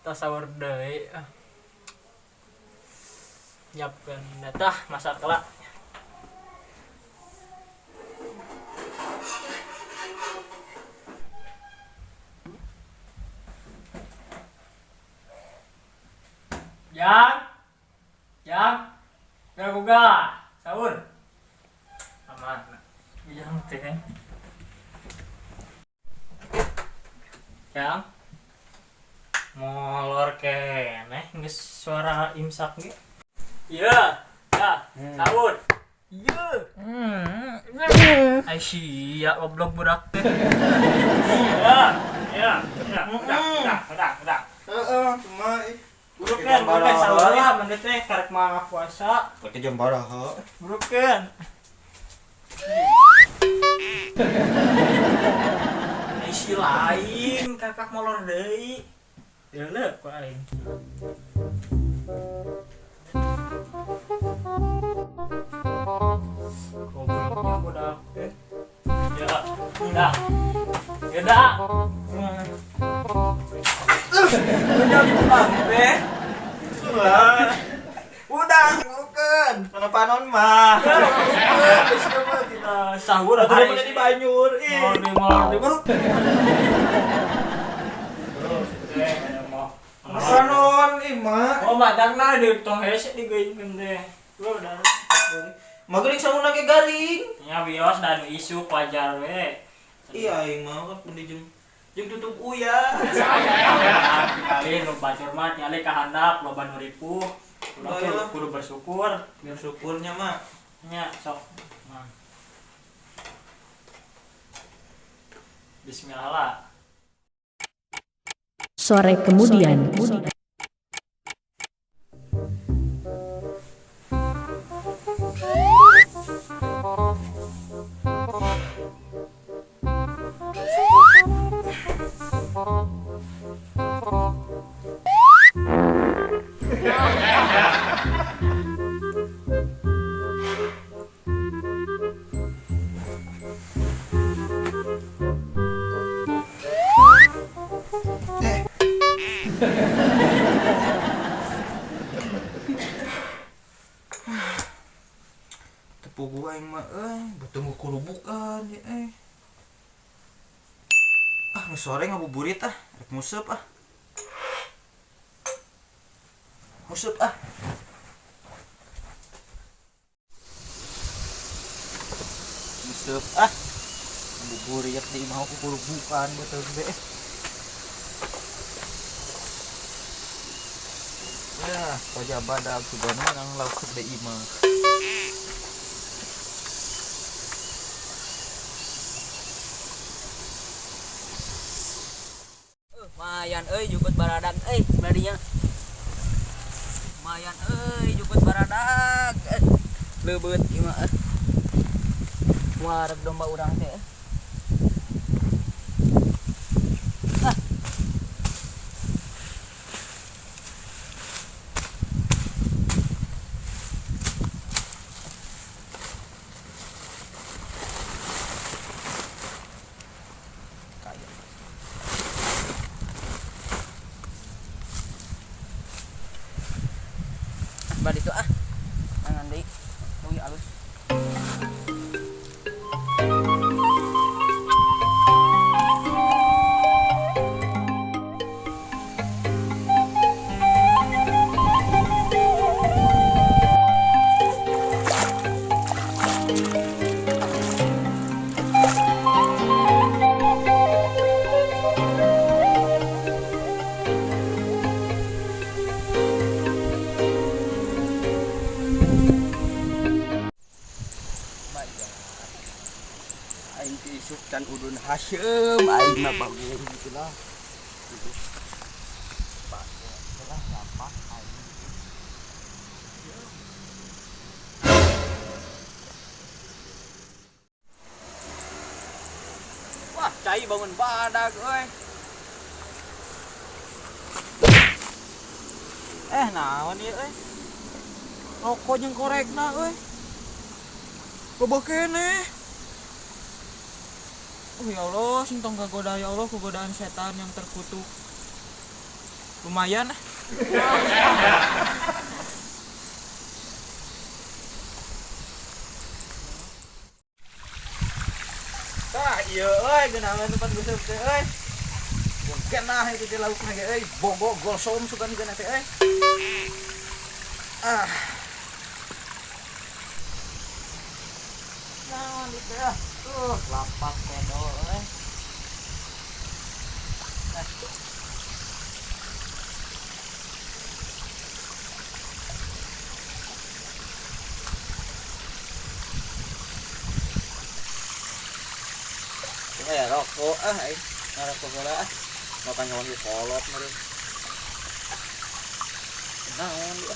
tas sahur deui. Nyiapkeun tah masak heula. Jang, gak sahur. Aman. Jang teh. Jang. Molor keneh geus suara imsak ge. Iya, ya, sahur. Iya. Ai sia goblok budak teh. Ya. Udah. Heeh, cuma Burukeun sahur lah menit teh karek mah puasa. pakai jam baraha. Burukeun. Ai si lain kakak molor deui. Deuleuh ku aing. Gobloknya budak teh. Ya, udah. Udah pulang teh. Udah, bukan. Kenapa non mah? Kita sahur Atuh mana di banyur. Molor di buruk. Apa non mah? Oh, madangna di tong hese digeuingkeun teh. Gua udah. Mageuning sauna ge garing. Nya bios dan isu wajar we. Iya aing mah kan di jeung tutup uya. Kali nu bacur mah nyali ka handap loba nu ripuh. Kudu bersyukur, Biar syukurnya mah. nya sok. Nah. Bismillah lah. Sore kemudian. Tepuk gua aing mah bertemu kurubukan ya nu sore ngabuburit rek museup museup museup ngabuburit di mau ku kurubukan betul be ya koja badag subana nang lauk deui mah. Mayan jukut baradag badinya. Mayan jukut baradag. Leubeut ieu mah. Wareg domba urang teh. Balik itu jangan deui leuwih alus. Aing isuk can udun Hasyim aing mah bagus gitulah. Wah, cai bangun badag euy. Naon ieu euy? Rokok jeung korekna euy. Loba keneh. Oh ya Allah, sing tong kagoda ya Allah kegodaan setan yang terkutuk. lumayan. Tah, iya euy geunawan tempat gosok teh euy. Mungkin nah itu di lauk lagi euy, bogo gosong sugan geuna teh euy. Ah. Naon di teh? Lapak pedo euy. Ya rokok ngarokok heula ah. Makan nyawan di kolot meureun. Naon dia?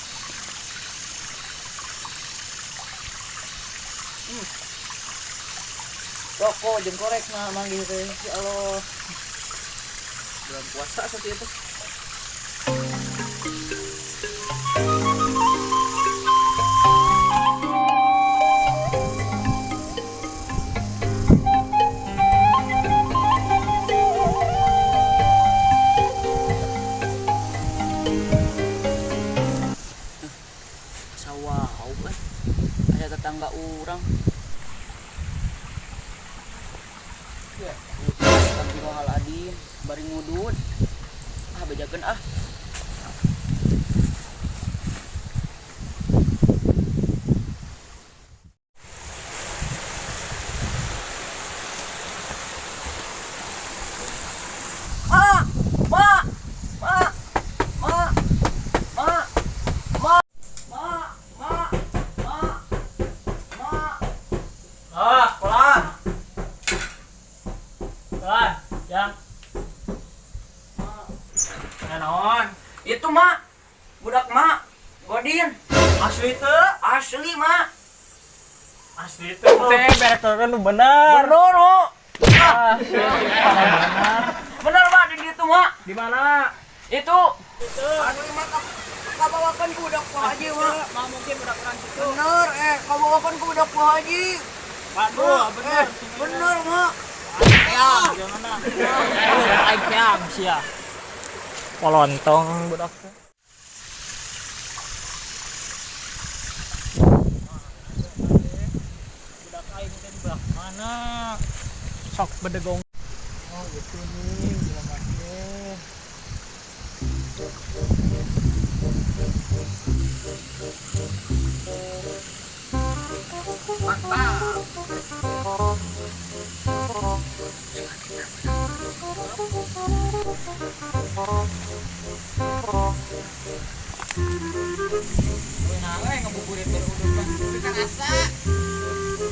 Rokok jeung korek mah manggih teh. Ya Allah. Bulan puasa seperti itu. Sawah, ada tetangga orang. Ya, Astagfirullahaladzim, bari ngudut. Ah, bejakeun ah. Yang naon? Itu mak, budak mak, Godin. Asli teu? Asli mak. Asli teu teh berek kan bener. Bener mak. Bener. Bener mak di situ mak. Di mana? Itu. Asli mak kabawakan ku budak Pak Haji mak. Mah mungkin budak orang situ. Bener kabawakan ku budak Pak Haji. Waduh, bener. Bener mak. Ya, gimana? Oh, aing piang sia. Polontong budak teh. Budak aing teh budak mana? Sok bedegong. Oh, gitu nih, gila makin. Nah, ngabuburit beruduk mah. Bukan asa.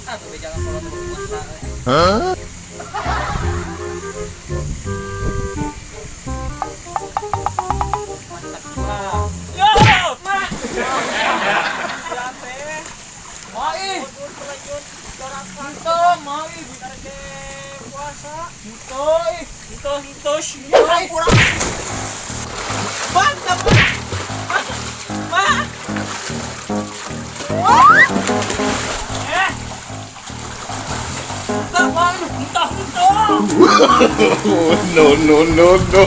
Ah, tapi jangan kalau berpuasa. Hah? Mantap juga. Yo, Ma. Ya teh. Mai. Henteu, mai bicara ke puasa. Hito Kurang kurang. Mantap. No, no, no, no.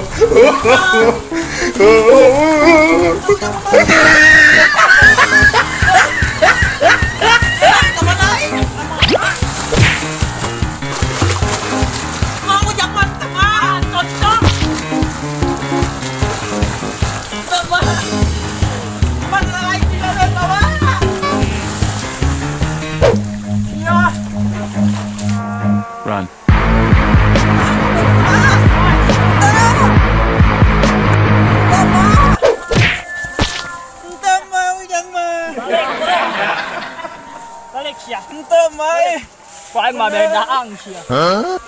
Run. balik sia. Henteu mai. Kok aing mah bedaang sia. Huh?